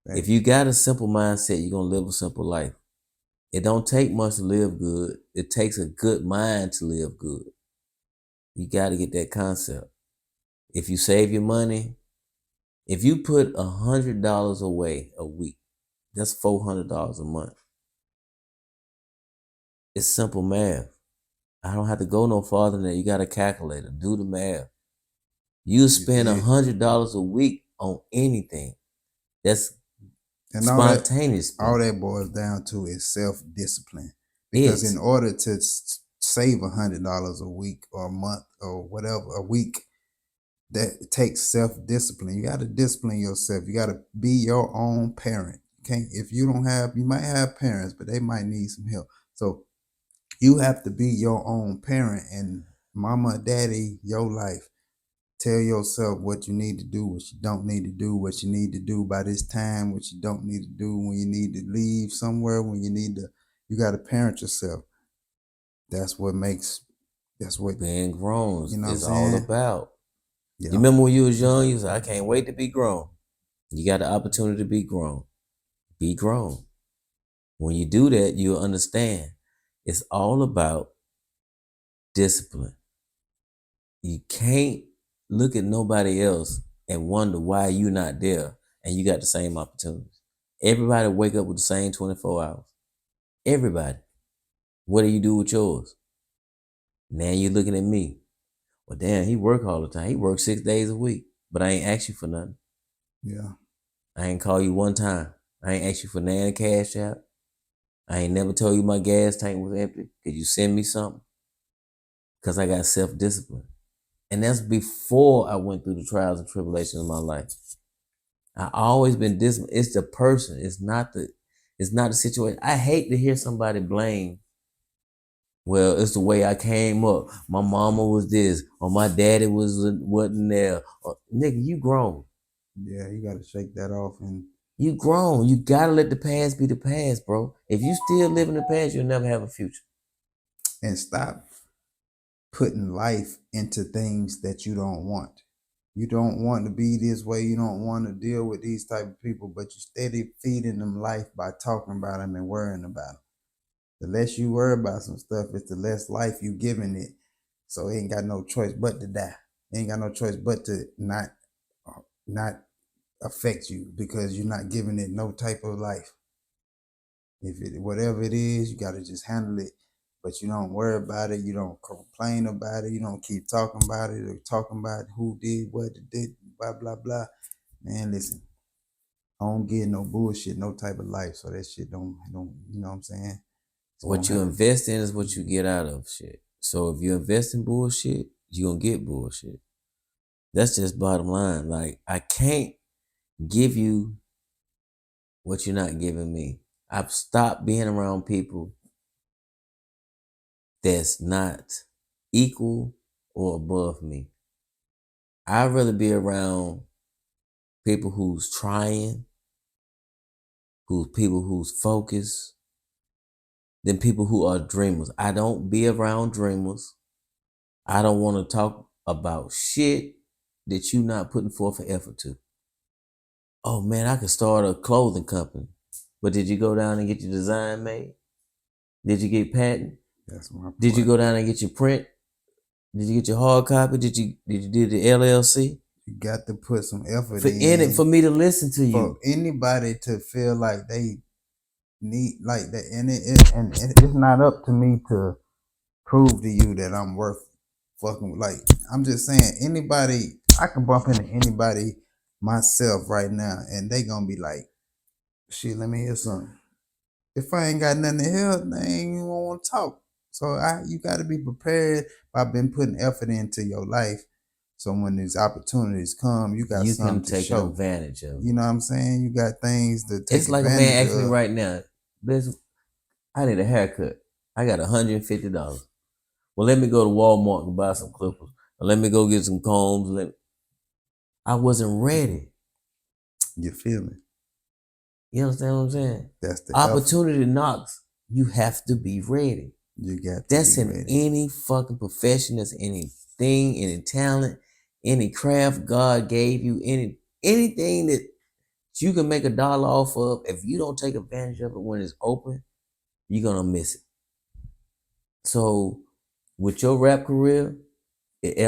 Right. If you got a simple mindset, you're gonna live a simple life. It don't take much to live good. It takes a good mind to live good. You got to get that concept. If you save your money, if you put $100 away a week, that's $400 a month. It's simple math. I don't have to go no farther than that. You got a calculator. Do the math. You spend $100 a week on anything. That's and spontaneous. All that boils down to is self-discipline. Because in order to save $100 a week or a month or whatever, a week, that takes self-discipline. You got to discipline yourself. You got to be your own parent. If you don't have, you might have parents, but they might need some help. So you have to be your own parent, and mama, daddy, your life. Tell yourself what you need to do, what you don't need to do, what you need to do by this time, what you don't need to do when you need to leave somewhere, when you got to parent yourself. That's what being grown is all all about. Yeah. You remember when you was young, you was like, I can't wait to be grown. You got the opportunity to be grown. Be grown. When you do that, you'll understand it's all about discipline. You can't look at nobody else and wonder why you're not there and you got the same opportunities. Everybody wake up with the same 24 hours. Everybody. What do you do with yours? Now you're looking at me. Well, damn, he work all the time. He works 6 days a week, but I ain't ask you for nothing. Yeah. I ain't call you one time. I ain't asked you for none cash out. I ain't never told you my gas tank was empty. Could you send me something? Because I got self-discipline. And that's before I went through the trials and tribulations of my life. I always been disciplined. It's the person. It's not the situation. I hate to hear somebody blame. Well, it's the way I came up. My mama was this, or my daddy wasn't there. Or, nigga, you grown. Yeah, you gotta shake that off, and you grown. You gotta let the past be the past, bro. If you still live in the past, you'll never have a future. And stop putting life into things that you don't want. You don't want to be this way. You don't want to deal with these type of people, but you steady feeding them life by talking about them and worrying about them. The less you worry about some stuff, it's the less life you giving it. So it ain't got no choice but to die. It ain't got no choice but to not affect you, because you're not giving it no type of life. Whatever it is, you gotta just handle it. But you don't worry about it. You don't complain about it. You don't keep talking about it or talking about who did what did, blah, blah, blah. Man, listen, I don't get no bullshit, no type of life. So that shit don't you know what I'm saying? What you invest in is what you get out of shit. So if you invest in bullshit, you're going to get bullshit. That's just bottom line. Like, I can't give you what you're not giving me. I've stopped being around people that's not equal or above me. I'd rather be around people who's trying, people who's focused, than people who are dreamers. I don't be around dreamers. I don't want to talk about shit that you not putting forth an effort to. Oh man, I could start a clothing company. But did you go down and get your design made? Did you get patent? That's my point. Did you go down and get your print? Did you get your hard copy? Did you do the LLC? You got to put some effort in it for me to listen to you. For anybody to feel like they need like that, and it's not up to me to prove to you that I'm worth fucking. Like, I'm just saying, anybody, I can bump into anybody myself right now, and they gonna be like, shit, let me hear something. If I ain't got nothing to hear, they ain't even want to talk. So you got to be prepared by been putting effort into your life So when these opportunities come, you got You something can to take show. advantage of. You know what I'm saying? You got things to take It's like a advantage man asking me of. right now, I need a haircut. I got $150. Well, let me go to Walmart and buy some clippers. Or let me go get some combs. I wasn't ready. You feel me? You understand what I'm saying? That's the Opportunity knocks. You have to be ready. You got to That's be in ready. any fucking profession. That's anything, any talent, any craft God gave you, anything that you can make $1 off of. If you don't take advantage of it when it's open, you're gonna miss it. So with your rap career, it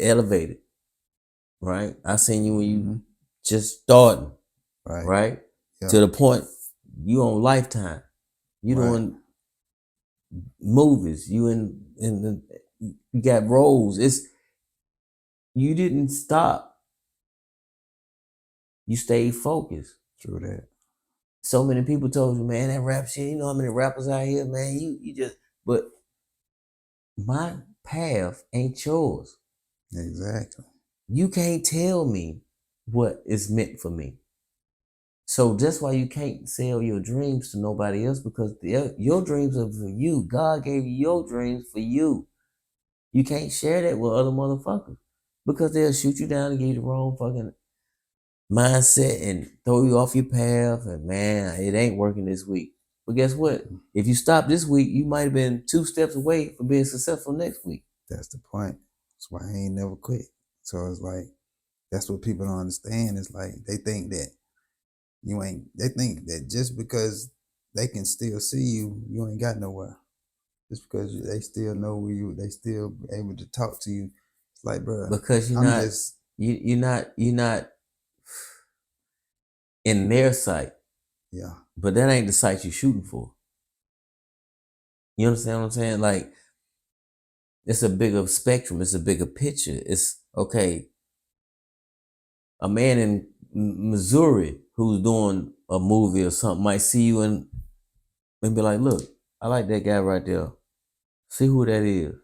elevated, right? I seen you when you just starting, right? Yeah. To the point you on Lifetime, you doing movies, you you got roles. You didn't stop. You stayed focused. True that. So many people told you, man, that rap shit. You know how many rappers out here, man. You just, but my path ain't yours. Exactly. You can't tell me what is meant for me. So that's why you can't sell your dreams to nobody else, because your dreams are for you. God gave you your dreams for you. You can't share that with other motherfuckers, because they'll shoot you down and give you the wrong fucking mindset and throw you off your path. And man, it ain't working this week. But guess what? If you stop this week, you might have been 2 steps away from being successful next week. That's the point. That's why I ain't never quit. So it's like, that's what people don't understand. It's like they think that they think that just because they can still see you, you ain't got nowhere. Just because they still know where they still able to talk to you. It's like, bro, because you're not in their sight. Yeah. But that ain't the sight you're shooting for. You understand what I'm saying? Like, it's a bigger spectrum. It's a bigger picture. It's okay. A man in Missouri who's doing a movie or something might see you and be like, look, I like that guy right there. See who that is.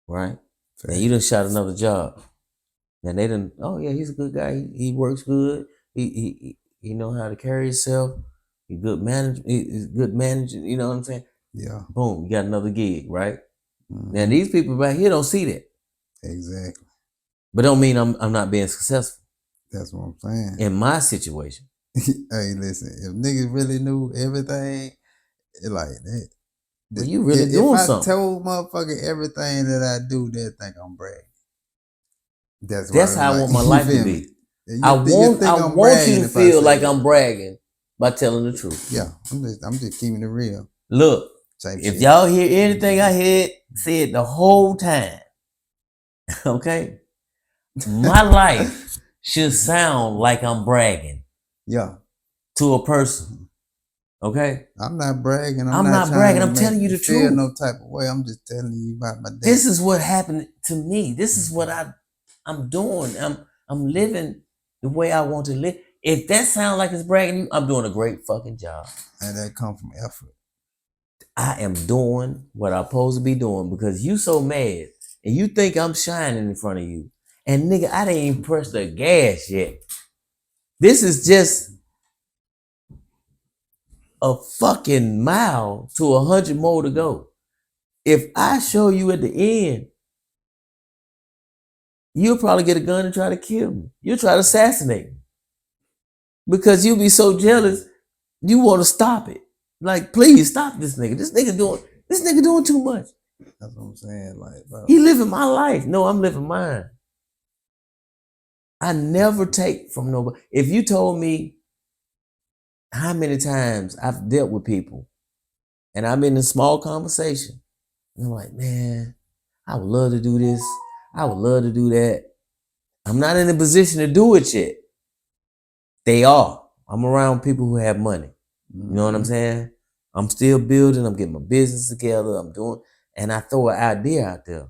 Right? Fair. And you done shot another job. And they done, oh yeah, he's a good guy. He works good. He know how to carry himself. He's good manager. He's good manager. You know what I'm saying? Yeah. Boom, you got another gig, right? Mm-hmm. Now these people right here don't see that. Exactly. But don't mean I'm not being successful. That's what I'm saying. In my situation. Hey, listen, if niggas really knew everything, it like that. Well, you really doing something. If I told motherfucker everything that I do, they'd think I'm bragging. That's how I want my life to be. I want you to feel like I'm bragging by telling the truth. Yeah, I'm just keeping it real. Look, if y'all hear anything I said the whole time, okay, my life should sound like I'm bragging. Yeah. To a person. Okay? I'm not bragging. I'm not bragging. I'm telling you the truth. No type of way. I'm just telling you about my day. This is what happened to me. This is what I'm doing. I'm living the way I want to live. If that sounds like it's bragging you, I'm doing a great fucking job. And that come from effort. I am doing what I'm supposed to be doing, because you so mad and you think I'm shining in front of you. And nigga, I didn't even press the gas yet. This is just a fucking mile to 100 more to go. If I show you at the end, you'll probably get a gun and try to kill me. You'll try to assassinate me. Because you'll be so jealous, you want to stop it. Like, please stop this nigga. This nigga doing too much. That's what I'm saying. Like, bro. He living my life. No, I'm living mine. I never take from nobody. If you told me how many times I've dealt with people and I'm in a small conversation, and I'm like, man, I would love to do this. I would love to do that. I'm not in a position to do it yet. They are. I'm around people who have money. You know what I'm saying? I'm still building. I'm getting my business together. I'm doing, and I throw an idea out there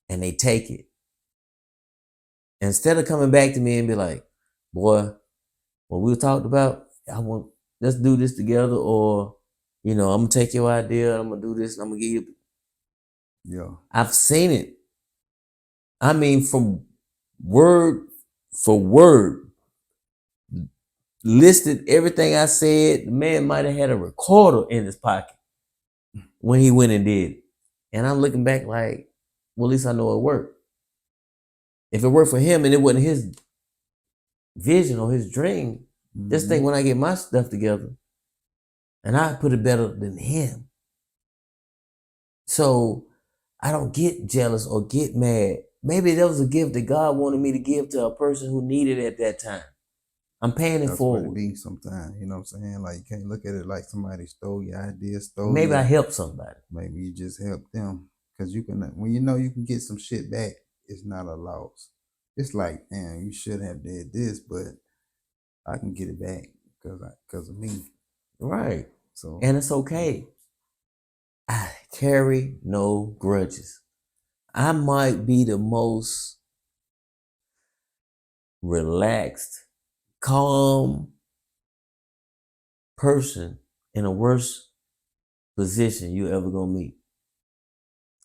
and they take it. Instead of coming back to me and be like, boy, what we talked about, let's do this together, or, I'm gonna take your idea, I'm gonna do this, I'm gonna give you. Yeah. I've seen it. I mean, from word for word, listed everything I said. The man might have had a recorder in his pocket when he went and did it. And I'm looking back like, well, at least I know it worked. If it worked for him and it wasn't his vision or his dream, just think when I get my stuff together and I put it better than him. So I don't get jealous or get mad. Maybe that was a gift that God wanted me to give to a person who needed it at that time. I'm paying it forward. That's what it be sometimes, you know what I'm saying? Like, you can't look at it like somebody stole your idea, stole Maybe your, I helped somebody. Maybe you just helped them. Because you can, when you know you can get some shit back, it's not a loss. It's like, damn, you should have did this, but I can get it back because of me. Right. So, and it's okay. I carry no grudges. I might be the most relaxed, calm person in a worse position you ever gonna meet.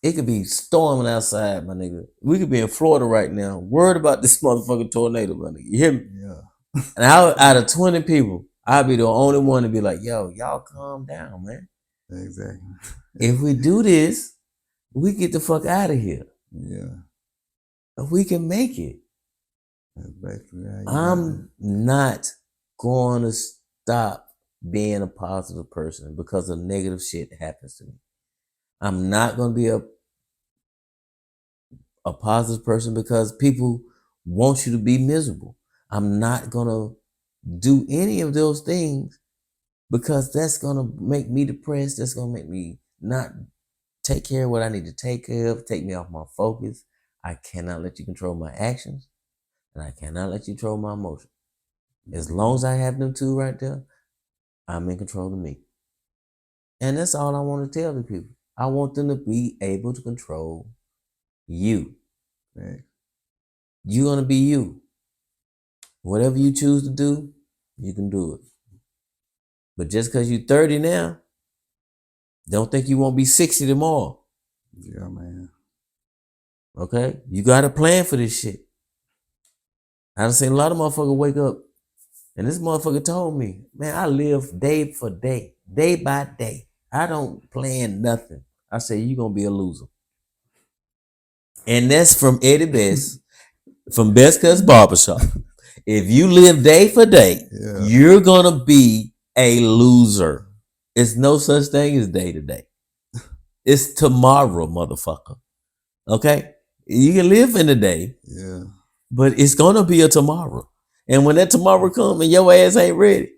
It could be storming outside, my nigga. We could be in Florida right now, worried about this motherfucking tornado, my nigga. You hear me? Yeah. And out of 20 people, I'll be the only one to be like, yo, y'all calm down, man. Exactly. If we do this, we get the fuck out of here. Yeah. If we can make it. That's basically how you I'm not going to stop being a positive person because of negative shit that happens to me. I'm not going to be a positive person because people want you to be miserable. I'm not going to do any of those things because that's going to make me depressed. That's going to make me not take care of what I need to take care of, take me off my focus. I cannot let you control my actions, and I cannot let you control my emotions. As long as I have them two right there, I'm in control of me. And that's all I want to tell the people. I want them to be able to control you. Right. You're going to be you. Whatever you choose to do, you can do it. But just because you're 30 now, don't think you won't be 60 tomorrow. Yeah, man. Okay? You got to plan for this shit. I've seen a lot of motherfuckers wake up, and this motherfucker told me, man, I live day for day, day by day. I don't plan nothing. I say, you're going to be a loser. And that's from Eddie Bess, from BessCutz Barbershop. If you live day for day, you're going to be a loser. It's no such thing as day to day. It's tomorrow, motherfucker. Okay? You can live in the day, but it's going to be a tomorrow. And when that tomorrow comes and your ass ain't ready,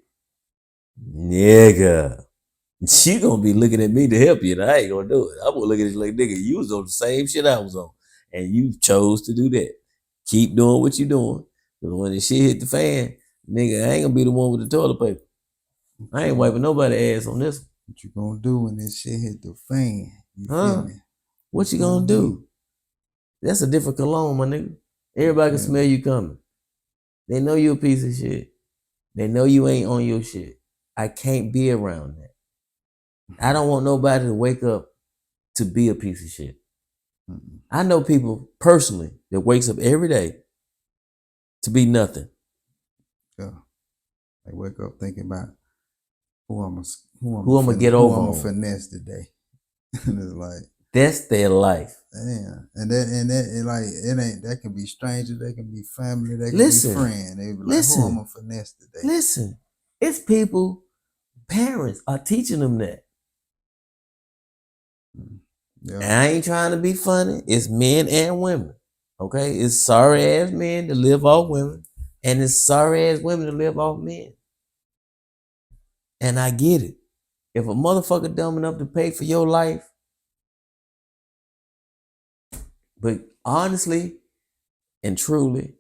nigga, you going to be looking at me to help you, and I ain't going to do it. I'm going to look at it like, nigga, you was on the same shit I was on, and you chose to do that. Keep doing what you're doing. Because when the shit hit the fan, nigga, I ain't going to be the one with the toilet paper. I ain't wiping nobody's ass on this one. What you gonna do when this shit hit the fan? You feel me? What you gonna do? That's a different cologne, my nigga. Everybody can smell you coming. They know you a piece of shit. They know you ain't on your shit. I can't be around that. I don't want nobody to wake up to be a piece of shit. I know people personally that wakes up every day to be nothing. Yeah. They wake up thinking about who I'm gonna get over, who I'm gonna finesse today. And it's like, that's their life. Damn. And like it ain't, that can be strangers, they can be family, they can be friends. They be like, who I'm gonna finesse today? Listen, it's people, parents are teaching them that. Yeah. And I ain't trying to be funny. It's men and women. Okay? It's sorry ass men to live off women, and it's sorry ass women to live off men. And I get it. If a motherfucker dumb enough to pay for your life, but honestly and truly,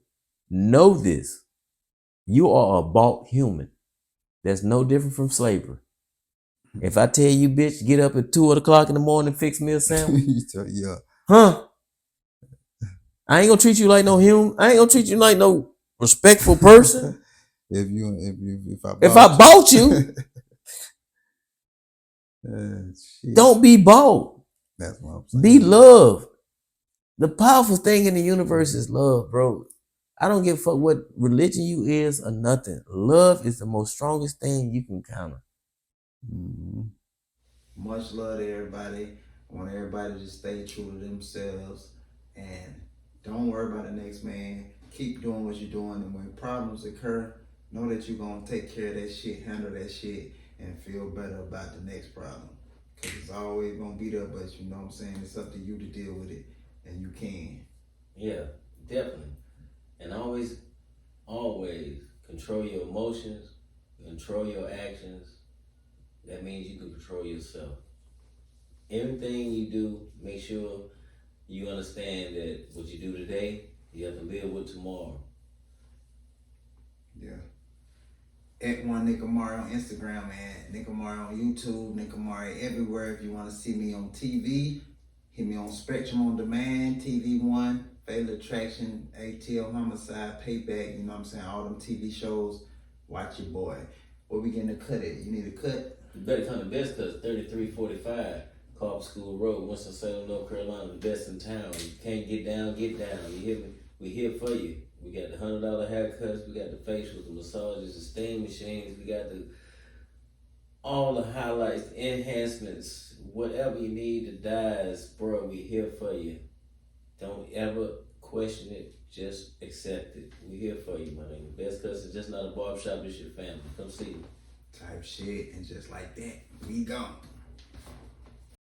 know this. You are a bought human. That's no different from slavery. If I tell you, bitch, get up at 2 o'clock in the morning and fix me a sandwich. Yeah. Huh? I ain't gonna treat you like no human. I ain't gonna treat you like no respectful person. if I bought you, don't be bought. That's what I'm saying. Be loved. The powerful thing in the universe is love, bro. I don't give a fuck what religion you is or nothing. Love is the most strongest thing you can counter. Mm-hmm. Much love to everybody. I want everybody to stay true to themselves and don't worry about the next man. Keep doing what you're doing, and when problems occur, know that you're gonna take care of that shit, handle that shit, and feel better about the next problem. Cause it's always gonna be there, but you know what I'm saying? It's up to you to deal with it, and you can. Yeah, definitely. And always control your emotions, control your actions. That means you can control yourself. Everything you do, make sure you understand that what you do today, you have to live with tomorrow. Yeah. At one Nick Amari on Instagram, man. Nick Amari on YouTube, Nick Amari everywhere. If you want to see me on TV, hit me on Spectrum on Demand, TV One, Fatal Attraction, ATL Homicide, Payback. You know what I'm saying? All them TV shows. Watch your boy. Where we getting to cut it? You need a cut? You better come to BessCutz, 3345 Carp School Road, Winston-Salem, North Carolina, the best in town. You can't get down, get down. You hear me? We here for you. We got the $100 haircuts, we got the facials, the massages, the steam machines, we got all the highlights, the enhancements, whatever you need, the dyes, bro, we here for you. Don't ever question it, just accept it. We here for you, my nigga. BessCutz is just not a barbershop, it's your family. Come see me. Type shit, and just like that, we gone.